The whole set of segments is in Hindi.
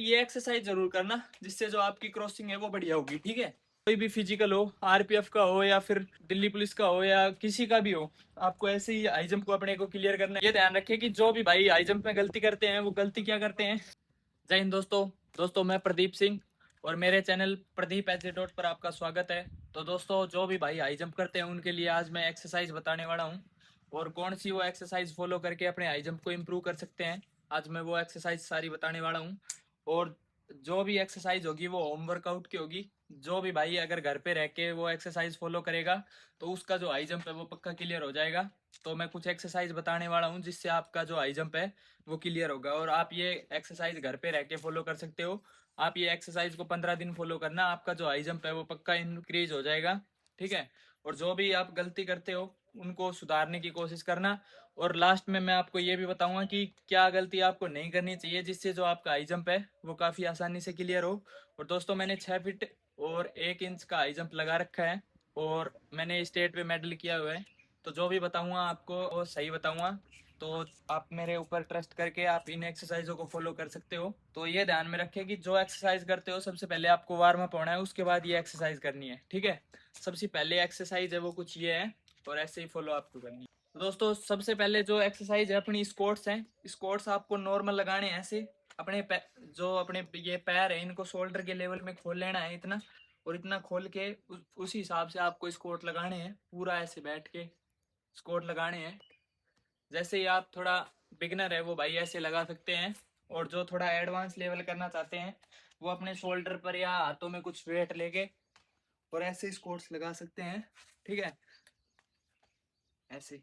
ये एक्सरसाइज जरूर करना, जिससे जो आपकी क्रॉसिंग है वो बढ़िया होगी। ठीक है, कोई भी फिजिकल हो, आरपीएफ का हो या फिर दिल्ली पुलिस का हो या किसी का भी हो, आपको ऐसे ही हाई जंप को अपने को क्लियर करना है। ये ध्यान रखें कि जो भी भाई हाई जंप में गलती करते हैं वो गलती क्या करते हैं। जय हिंद दोस्तों। मैं प्रदीप सिंह और मेरे चैनल प्रदीप एजुकेट पर आपका स्वागत है। तो दोस्तों, जो भी भाई हाई जंप करते हैं उनके लिए आज मैं एक्सरसाइज बताने वाला हूँ, और कौन सी वो एक्सरसाइज फॉलो करके अपने हाई जंप को इम्प्रूव कर सकते हैं। आज मैं वो एक्सरसाइज सारी बताने वाला हूँ, और जो भी एक्सरसाइज होगी वो होम वर्कआउट की होगी। जो भी भाई अगर घर पे रह के वो एक्सरसाइज फॉलो करेगा तो उसका जो हाई जंप है वो पक्का क्लियर हो जाएगा। तो मैं कुछ एक्सरसाइज बताने वाला हूँ जिससे आपका जो हाई जंप है वो क्लियर होगा, और आप ये एक्सरसाइज घर पे रह के फॉलो कर सकते हो। आप ये एक्सरसाइज को 15 दिन फॉलो करना, आपका जो हाई जंप है वो पक्का इंक्रीज हो जाएगा। ठीक है, और जो भी आप गलती करते हो उनको सुधारने की कोशिश करना। और लास्ट में मैं आपको ये भी बताऊंगा कि क्या गलती आपको नहीं करनी चाहिए, जिससे जो आपका हाई जंप है वो काफ़ी आसानी से क्लियर हो। और दोस्तों, मैंने 6 फीट और 1 इंच का हाई जंप लगा रखा है, और मैंने स्टेट पे मेडल किया हुआ है। तो जो भी बताऊंगा आपको वो सही बताऊंगा। तो आप मेरे ऊपर ट्रस्ट करके आप इन एक्सरसाइजों को फॉलो कर सकते हो। तो ये ध्यान में रखें कि जो एक्सरसाइज करते हो सबसे पहले आपको वार्म अप होना है, उसके बाद ये एक्सरसाइज करनी है। ठीक है, सबसे पहले एक्सरसाइज है वो कुछ ये है, और ऐसे ही फॉलो आपको करनी है। तो दोस्तों, सबसे पहले जो एक्सरसाइज है अपनी स्क्वाट्स हैं। स्क्वाट्स आपको नॉर्मल लगाने हैं ऐसे। अपने जो अपने ये पैर है इनको शोल्डर के लेवल में खोल लेना है इतना, और इतना खोल के उसी हिसाब से आपको स्क्वाट लगाने हैं। पूरा ऐसे बैठ के स्क्वाट लगाने हैं। जैसे ही आप थोड़ा बिगनर है वो भाई ऐसे लगा सकते हैं, और जो थोड़ा एडवांस लेवल करना चाहते हैं वो अपने शोल्डर पर या हाथों में कुछ वेट लेके और ऐसे स्क्वाट्स लगा सकते हैं। ठीक है, ऐसे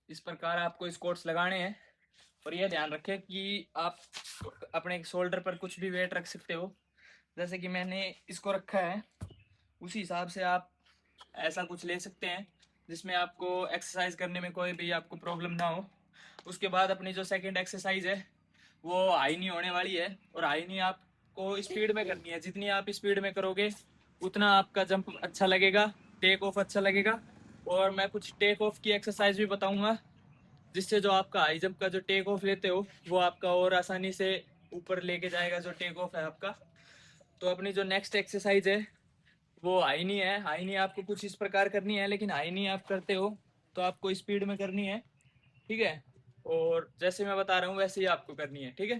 इस प्रकार आपको स्क्वाट्स लगाने हैं। और ये ध्यान रखें कि आप अपने शोल्डर पर कुछ भी वेट रख सकते हो। जैसे कि मैंने इसको रखा है, उसी हिसाब से आप ऐसा कुछ ले सकते हैं जिसमें आपको एक्सरसाइज करने में कोई भी आपको प्रॉब्लम ना हो। उसके बाद अपनी जो सेकंड एक्सरसाइज है वो हाई नी होने वाली है, और हाई नी आपको स्पीड में करनी है। जितनी आप स्पीड में करोगे उतना आपका जंप अच्छा लगेगा, टेक ऑफ अच्छा लगेगा। और मैं कुछ टेक ऑफ की एक्सरसाइज भी बताऊंगा, जिससे जो आपका हाई जंप का जो टेक ऑफ लेते हो वो आपका और आसानी से ऊपर लेके जाएगा जो टेक ऑफ है आपका। तो अपनी जो नेक्स्ट एक्सरसाइज है वो हाई नी है। हाई नी आपको कुछ इस प्रकार करनी है, लेकिन हाई नी आप करते हो तो आपको स्पीड में करनी है। ठीक है, और जैसे मैं बता रहा हूँ वैसे ही आपको करनी है। ठीक है,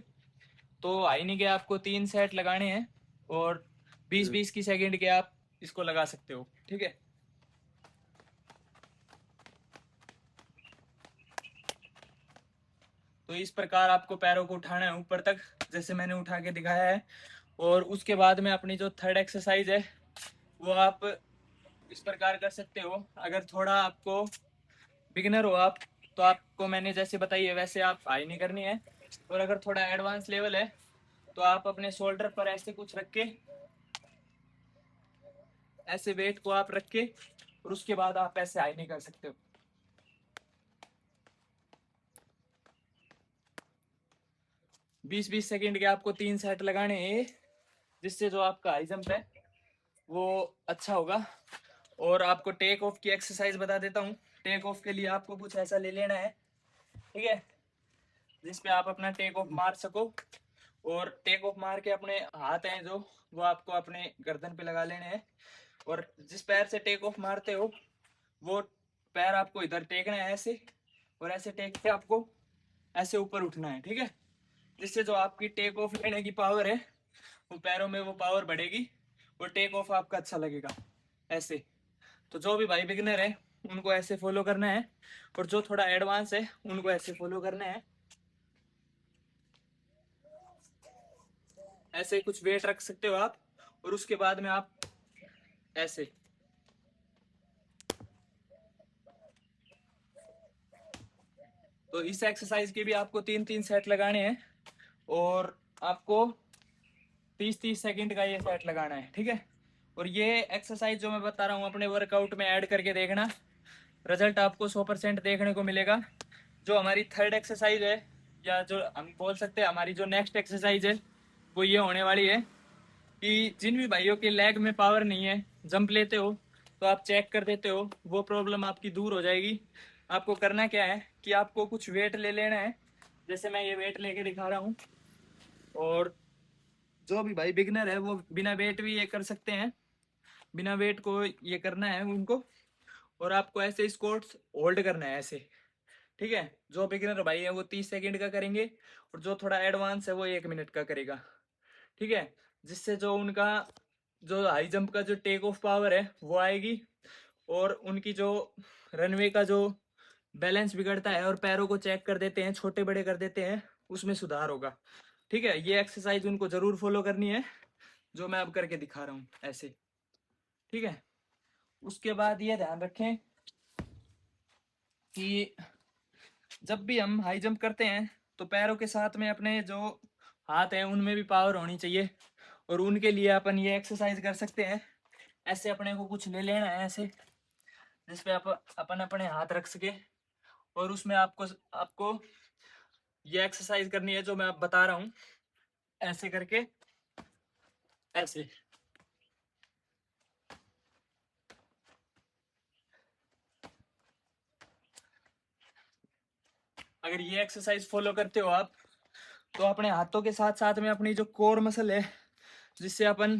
तो हाई नी के आपको 3 सेट लगाने हैं, और 20-20 की सेकंड के आप इसको लगा सकते हो। ठीक है, तो इस प्रकार आपको पैरों को उठाना है ऊपर तक, जैसे मैंने उठा के दिखाया है। और उसके बाद में अपनी जो थर्ड एक्सरसाइज है वो आप इस प्रकार कर सकते हो। अगर थोड़ा आपको बिगिनर हो आप, तो आपको मैंने जैसे बताई है वैसे आप हाई नहीं करनी है। और अगर थोड़ा एडवांस लेवल है तो आप अपने शोल्डर पर ऐसे कुछ रख के, ऐसे वेट को आप रख के, और उसके बाद आप ऐसे हाई नहीं कर सकते हो। 20-20 सेकंड के आपको 3 सेट लगाने हैं, जिससे जो आपका हाई जंप है वो अच्छा होगा। और आपको टेक ऑफ की एक्सरसाइज बता देता हूँ। टेक ऑफ के लिए आपको कुछ ऐसा ले लेना है, ठीक है, जिसपे आप अपना टेक ऑफ मार सको। और टेक ऑफ मार के अपने हाथ हैं जो वो आपको अपने गर्दन पे लगा लेने हैं। और जिस पैर से टेक ऑफ मारते हो वो पैर आपको इधर टेकना है ऐसे, और ऐसे टेक के आपको ऐसे ऊपर उठना है। ठीक है, जिससे जो आपकी टेक ऑफ लेने की पावर है वो पैरों में वो पावर बढ़ेगी, और टेक ऑफ आपका अच्छा लगेगा ऐसे। तो जो भी भाई बिगनर है उनको ऐसे फॉलो करना है, और जो थोड़ा एडवांस है उनको ऐसे फॉलो करना है। ऐसे कुछ वेट रख सकते हो आप, और उसके बाद में आप ऐसे। तो इस एक्सरसाइज के भी आपको 3-3 सेट लगाने हैं, और आपको 30-30 सेकंड का ये सेट लगाना है। ठीक है, और ये एक्सरसाइज जो मैं बता रहा हूँ अपने वर्कआउट में ऐड करके देखना, रिजल्ट आपको 100% देखने को मिलेगा। जो हमारी थर्ड एक्सरसाइज है, या जो हम बोल सकते हैं हमारी जो नेक्स्ट एक्सरसाइज है, वो ये होने वाली है कि जिन भी भाइयों के लेग में पावर नहीं है, जंप लेते हो तो आप चेक कर देते हो, वो प्रॉब्लम आपकी दूर हो जाएगी। आपको करना क्या है कि आपको कुछ वेट ले लेना है। जैसे मैं ये वेट लेके दिखा रहा हूँ, और जो भी भाई बिगनर है वो बिना वेट भी ये कर सकते हैं। बिना वेट को ये करना है उनको, और आपको ऐसे स्क्वाट्स होल्ड करना है ऐसे, ठीक है। जो बिगिनर भाई है वो 30 सेकंड का करेंगे, और जो थोड़ा एडवांस है वो 1 मिनट का करेगा, ठीक है। जिससे जो उनका जो हाई जंप का जो टेक ऑफ पावर है वो आएगी, और उनकी जो रनवे का जो बैलेंस बिगड़ता है और पैरों को चेक कर देते हैं, छोटे बड़े कर देते हैं, उसमें सुधार होगा, ठीक है। ये एक्सरसाइज उनको जरूर फॉलो करनी है, जो मैं अब करके दिखा रहा हूँ ऐसे, ठीक है। उसके बाद ये ध्यान रखें कि जब भी हम हाई जंप करते हैं तो पैरों के साथ में अपने जो हाथ हैं उनमें भी पावर होनी चाहिए, और उनके लिए अपन ये एक्सरसाइज कर सकते हैं। ऐसे अपने को कुछ ले लेना है ऐसे, जिसपे अपन अपने हाथ रख सके, और उसमें आपको आपको ये एक्सरसाइज करनी है जो मैं आप बता रहा हूँ, ऐसे करके ऐसे। अगर ये एक्सरसाइज फॉलो करते हो आप, तो अपने हाथों के साथ साथ में अपनी जो कोर मसल है, जिससे अपन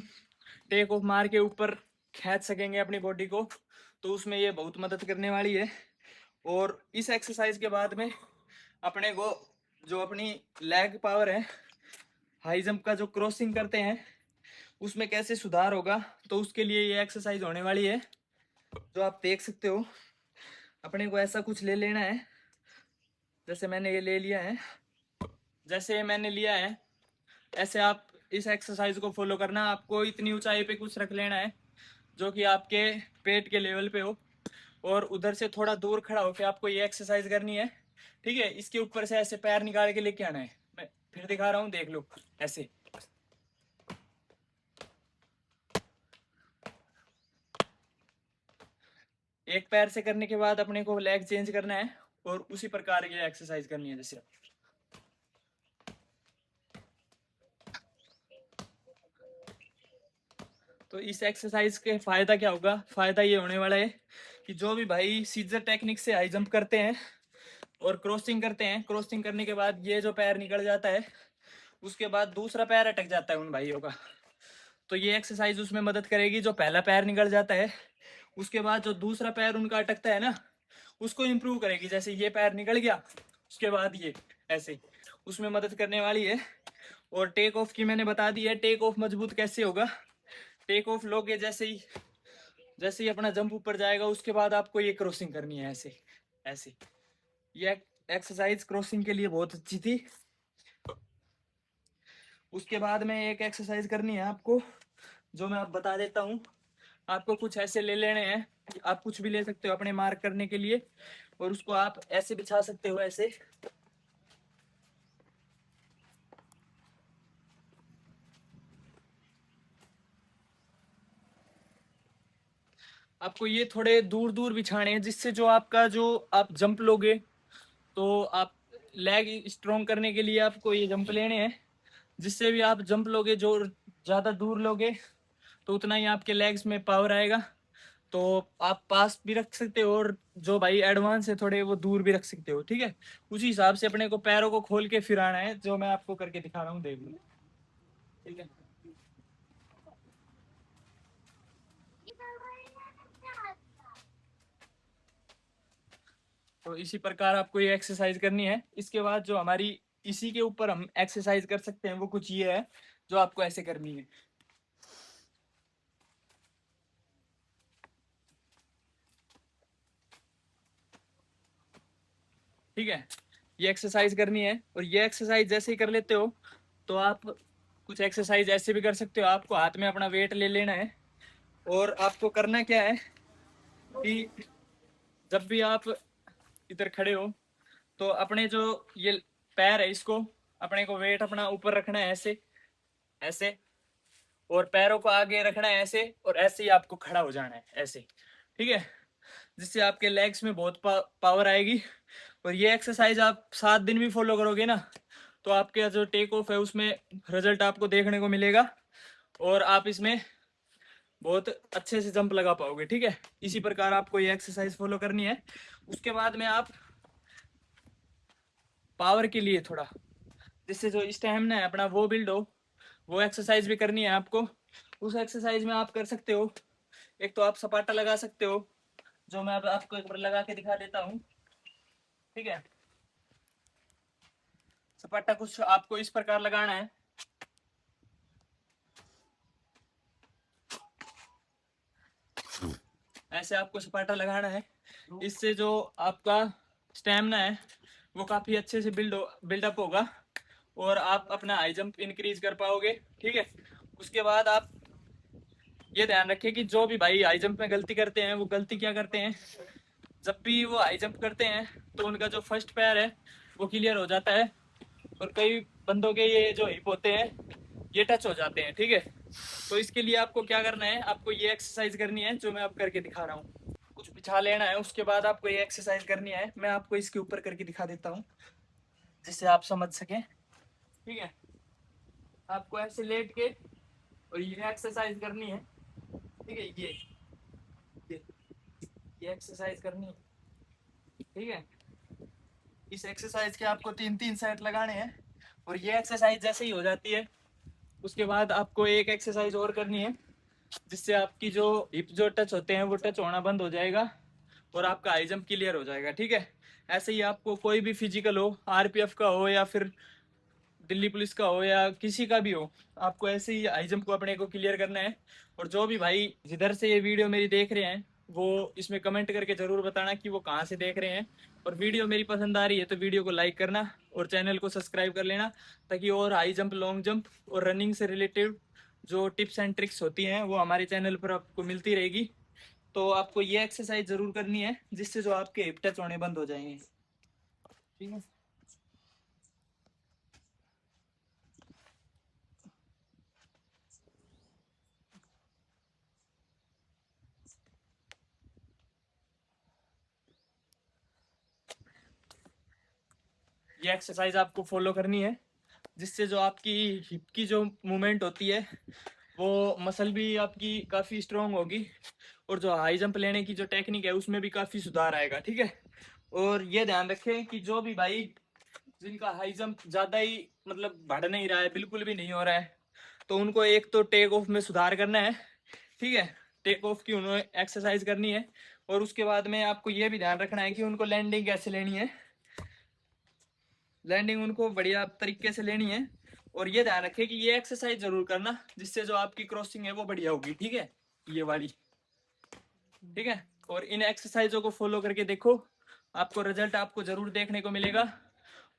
टेक ऑफ मार के ऊपर खींच सकेंगे अपनी बॉडी को, तो उसमें ये बहुत मदद करने वाली है। और इस एक्सरसाइज के बाद में अपने को जो अपनी लेग पावर है, हाई जंप का जो क्रॉसिंग करते हैं उसमें कैसे सुधार होगा, तो उसके लिए ये एक्सरसाइज होने वाली है, जो आप देख सकते हो। अपने को ऐसा कुछ ले लेना है, जैसे मैंने ये ले लिया है, जैसे मैंने लिया है ऐसे आप इस एक्सरसाइज को फॉलो करना। आपको इतनी ऊंचाई पे कुछ रख लेना है जो कि आपके पेट के लेवल पे हो, और उधर से थोड़ा दूर खड़ा होकर आपको ये एक्सरसाइज करनी है, ठीक है। इसके ऊपर से ऐसे पैर निकाल के लेके आना है। मैं फिर दिखा रहा हूँ, देख लो ऐसे। एक पैर से करने के बाद अपने को लेग चेंज करना है, और उसी प्रकार की एक्सरसाइज करनी है जैसे। तो इस एक्सरसाइज के फायदा क्या होगा, फायदा ये होने वाला है कि जो भी भाई सीजर टेक्निक से हाई जंप करते हैं और क्रॉसिंग करते हैं, क्रॉसिंग करने के बाद ये जो पैर निकल जाता है, उसके बाद दूसरा पैर अटक जाता है उन भाइयों का, तो ये एक्सरसाइज उसमें मदद करेगी। जो पहला पैर निकल जाता है, उसके बाद जो दूसरा पैर उनका अटकता है ना, उसको इम्प्रूव करेगी। जैसे ये पैर निकल गया, उसके बाद ये ऐसे, उसमें मदद करने वाली है। और टेक ऑफ की मैंने बता दी है। टेक ऑफ मजबूत कैसे होगा, टेक ऑफ लोगे जैसे ही अपना जंप ऊपर जाएगा, उसके बाद आपको ये क्रॉसिंग करनी है ऐसे ऐसे। ये एक्सरसाइज क्रॉसिंग के लिए बहुत अच्छी थी। उसके बाद में एक एक्सरसाइज करनी है आपको, जो मैं आप बता देता हूँ। आपको कुछ ऐसे ले लेने हैं, आप कुछ भी ले सकते हो अपने मार्क करने के लिए, और उसको आप ऐसे बिछा सकते हो ऐसे। आपको ये थोड़े दूर दूर बिछाने हैं, जिससे जो आपका जो आप जंप लोगे, तो आप लेग स्ट्रॉन्ग करने के लिए आपको ये जंप लेने हैं। जिससे भी आप जंप लोगे, जो ज़्यादा दूर लोगे, तो उतना ही आपके लेग्स में पावर आएगा। तो आप पास भी रख सकते हो, और जो भाई एडवांस है थोड़े, वो दूर भी रख सकते हो, ठीक है। उसी हिसाब से अपने को पैरों को खोल के फिर आना है, जो मैं आपको करके दिखा रहा हूँ, देख लो, ठीक है। तो इसी प्रकार आपको ये एक्सरसाइज करनी है। इसके बाद जो हमारी इसी के ऊपर हम एक्सरसाइज कर सकते हैं, वो कुछ ये है जो आपको ऐसे करनी है, ठीक है। ये एक्सरसाइज करनी है, और ये एक्सरसाइज जैसे ही कर लेते हो, तो आप कुछ एक्सरसाइज ऐसे भी कर सकते हो। आपको हाथ में अपना वेट ले लेना है, और आपको करना क्या है कि जब भी आप इधर खड़े हो, तो अपने जो ये पैर है, इसको अपने को वेट अपना ऊपर रखना है ऐसे ऐसे, और पैरों को आगे रखना है ऐसे, और ऐसे ही आपको खड़ा हो जाना है ऐसे, ठीक है। जिससे आपके लेग्स में बहुत पावर आएगी। और ये एक्सरसाइज आप 7 दिन भी फॉलो करोगे ना, तो आपके जो टेक ऑफ है उसमें रिजल्ट आपको देखने को मिलेगा। और आप इसमें बहुत अच्छे से जंप लगा पाओगे। ठीक है, इसी प्रकार आपको ये एक्सरसाइज फॉलो करनी है। उसके बाद में आप पावर के लिए थोड़ा, जिससे जो स्टैमिना है अपना वो बिल्ड हो, वो एक्सरसाइज भी करनी है आपको। उस एक्सरसाइज में आप कर सकते हो, एक तो आप सपाटा लगा सकते हो, जो मैं अब आपको एक बार लगा के दिखा देता हूँ। ठीक है, सपाटा कुछ आपको इस प्रकार लगाना है। ऐसे आपको सपाटा लगाना है। इससे जो आपका स्टेमिना है वो काफ़ी अच्छे से बिल्डअप होगा और आप अपना हाई जंप इंक्रीज कर पाओगे। ठीक है, उसके बाद आप ये ध्यान रखें कि जो भी भाई हाई जंप में गलती करते हैं वो गलती क्या करते हैं, जब भी वो हाई जंप करते हैं तो उनका जो फर्स्ट पैर है वो क्लियर हो जाता है और कई बंदों के ये जो हिप होते हैं ये टच हो जाते हैं। ठीक है, तो इसके लिए आपको क्या करना है, आपको ये एक्सरसाइज करनी है जो मैं अब करके दिखा रहा हूँ। कुछ बिछा लेना है, उसके बाद आपको ये एक्सरसाइज करनी है। मैं आपको इसके ऊपर करके दिखा देता हूँ जिससे आप समझ सकें। ठीक है, आपको ऐसे लेट के और ये एक्सरसाइज करनी है। ठीक है, ये ये एक्सरसाइज करनी है। ठीक है, इस एक्सरसाइज के आपको 3-3 सेट लगाने हैं और ये एक्सरसाइज जैसे ही हो जाती है उसके बाद आपको एक एक्सरसाइज और करनी है, जिससे आपकी जो हिप जो टच होते हैं वो टच होना बंद हो जाएगा और आपका हाई जंप क्लियर हो जाएगा। ठीक है, ऐसे ही आपको कोई भी फिजिकल हो, आरपीएफ का हो या फिर दिल्ली पुलिस का हो या किसी का भी हो, आपको ऐसे ही हाई जंप को अपने को क्लियर करना है। और जो भी भाई जिधर से ये वीडियो मेरी देख रहे हैं वो इसमें कमेंट करके जरूर बताना कि वो कहाँ से देख रहे हैं। और वीडियो मेरी पसंद आ रही है तो वीडियो को लाइक करना और चैनल को सब्सक्राइब कर लेना, ताकि और हाई जंप, लॉन्ग जंप और रनिंग से रिलेटेड जो टिप्स एंड ट्रिक्स होती हैं वो हमारे चैनल पर आपको मिलती रहेगी। तो आपको ये एक्सरसाइज जरूर करनी है जिससे जो आपके हिप टच होने बंद हो जाएंगे। ठीक है, ये एक्सरसाइज आपको फॉलो करनी है जिससे जो आपकी हिप की जो मूवमेंट होती है वो मसल भी आपकी काफ़ी स्ट्रोंग होगी और जो हाई जंप लेने की जो टेक्निक है उसमें भी काफ़ी सुधार आएगा। ठीक है, और ये ध्यान रखें कि जो भी भाई जिनका हाई जंप ज़्यादा ही मतलब बढ़ नहीं रहा है, बिल्कुल भी नहीं हो रहा है, तो उनको एक तो टेक ऑफ में सुधार करना है। ठीक है, टेक ऑफ की उन्होंने एक्सरसाइज करनी है और उसके बाद में आपको ये भी ध्यान रखना है कि उनको लैंडिंग कैसे लेनी है। लैंडिंग उनको बढ़िया तरीके से लेनी है और ये ध्यान रखें कि ये एक्सरसाइज जरूर करना जिससे जो आपकी क्रॉसिंग है वो बढ़िया होगी। ठीक है, ये वाली। ठीक है, और इन एक्सरसाइजों को फॉलो करके देखो, आपको रिजल्ट आपको जरूर देखने को मिलेगा।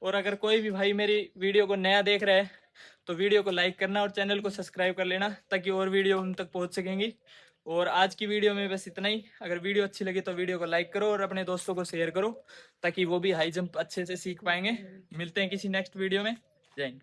और अगर कोई भी भाई मेरी वीडियो को नया देख रहा है तो वीडियो को लाइक करना और चैनल को सब्सक्राइब कर लेना ताकि और वीडियो उन तक पहुंच सकेंगी। और आज की वीडियो में बस इतना ही। अगर वीडियो अच्छी लगी तो वीडियो को लाइक करो और अपने दोस्तों को शेयर करो ताकि वो भी हाई जंप अच्छे से सीख पाएंगे। मिलते हैं किसी नेक्स्ट वीडियो में। जय हिंद।